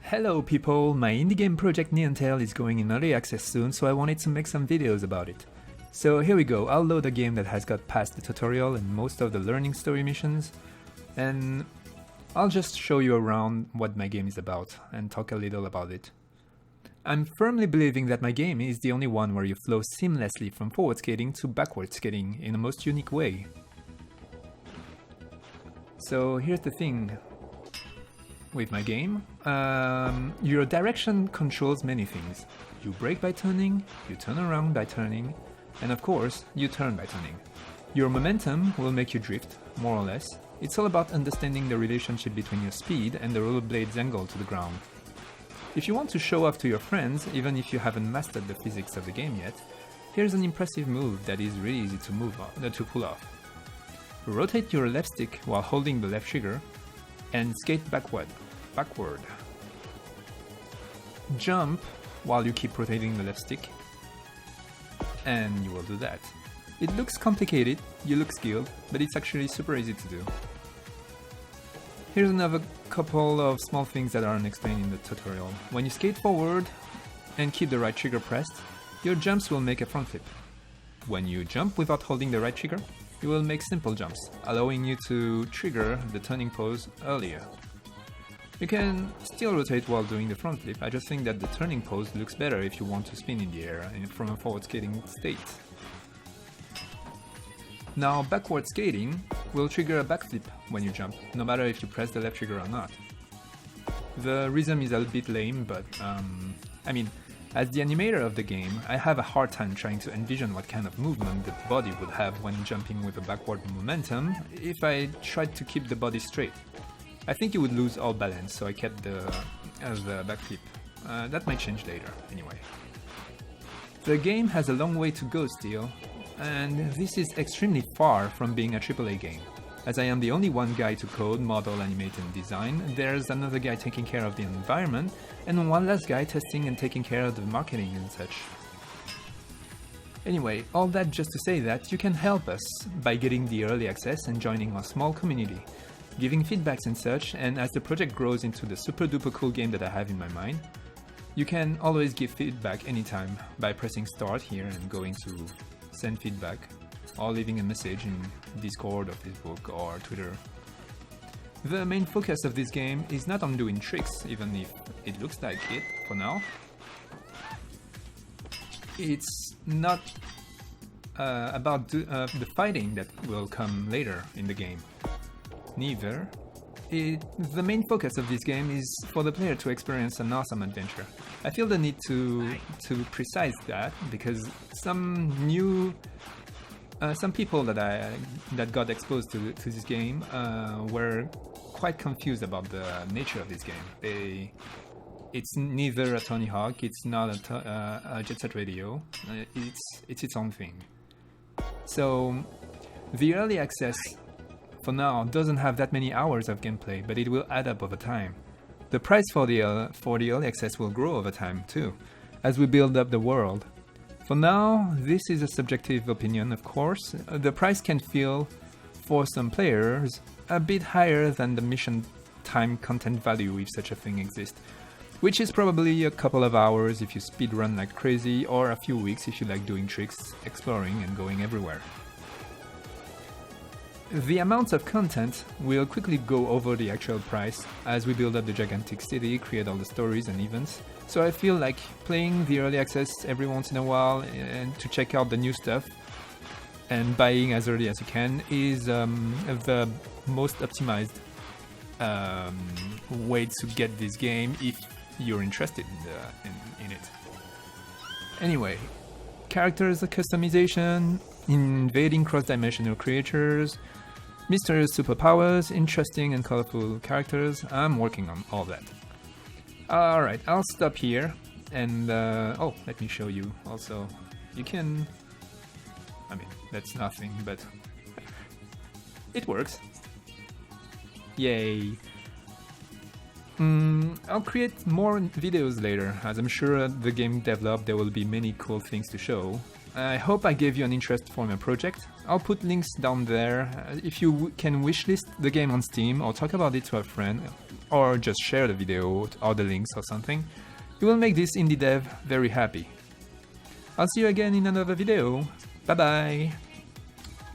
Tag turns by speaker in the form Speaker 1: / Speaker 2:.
Speaker 1: Hello people, my indie game project NeonTail is going in early access soon, so I wanted to make some videos about it. So here we go, I'll load a game that has got past the tutorial and most of the learning story missions, and I'll just show you around what my game is about and talk a little about it. I'm firmly believing that my game is the only one where you flow seamlessly from forward skating to backward skating in the most unique way. So here's the thing with my game. Your direction controls many things. You brake by turning, you turn around by turning, and of course, you turn by turning. Your momentum will make you drift, more or less. It's all about understanding the relationship between your speed and the rollerblade's angle to the ground. If you want to show off to your friends, even if you haven't mastered the physics of the game yet, here's an impressive move that is really easy to pull off. Rotate your left stick while holding the left trigger, and skate backward. Jump while you keep rotating the left stick, and you will do that. It looks complicated, you look skilled, but it's actually super easy to do. Here's another couple of small things that aren't explained in the tutorial. When you skate forward and keep the right trigger pressed, your jumps will make a front flip. When you jump without holding the right trigger, you will make simple jumps, allowing you to trigger the turning pose earlier. You can still rotate while doing the front flip. I just think that the turning pose looks better if you want to spin in the air from a forward skating state. Now, backward skating will trigger a backflip when you jump, no matter if you press the left trigger or not. The rhythm is a bit lame, but as the animator of the game, I have a hard time trying to envision what kind of movement the body would have when jumping with a backward momentum if I tried to keep the body straight. I think you would lose all balance, so I kept the backflip. That might change later, anyway. The game has a long way to go still, and this is extremely far from being a AAA game. As I am the only one guy to code, model, animate and design, there's another guy taking care of the environment, and one last guy testing and taking care of the marketing and such. Anyway, all that just to say that you can help us by getting the early access and joining our small community, giving feedbacks and such, and as the project grows into the super duper cool game that I have in my mind, you can always give feedback anytime by pressing start here and going to send feedback, or leaving a message in Discord or Facebook or Twitter. The main focus of this game is not on doing tricks, even if it looks like it for now. It's not about the fighting that will come later in the game. Neither. The main focus of this game is for the player to experience an awesome adventure. I feel the need to precise that because some people that got exposed to this game were quite confused about the nature of this game. It's neither a Tony Hawk, it's not a Jet Set Radio, it's its own thing. So the early access for now doesn't have that many hours of gameplay, but it will add up over time. The price for the early access will grow over time too, as we build up the world. For now, this is a subjective opinion, of course. The price can feel, for some players, a bit higher than the mission time content value if such a thing exists, which is probably a couple of hours if you speedrun like crazy, or a few weeks if you like doing tricks, exploring and going everywhere. The amounts of content will quickly go over the actual price as we build up the gigantic city, create all the stories and events. So I feel like playing the early access every once in a while and to check out the new stuff and buying as early as you can is the most optimized way to get this game if you're interested in it. Anyway, characters customization, invading cross-dimensional creatures, mysterious superpowers, interesting and colorful characters. I'm working on all that. Alright, I'll stop here and let me show you also. You can... that's nothing, but it works. Yay! I'll create more videos later, as I'm sure at the game Devlog there will be many cool things to show. I hope I gave you an interest for my project. I'll put links down there. If you can wishlist the game on Steam or talk about it to a friend, or just share the video or the links or something. You will make this indie dev very happy. I'll see you again in another video. Bye bye!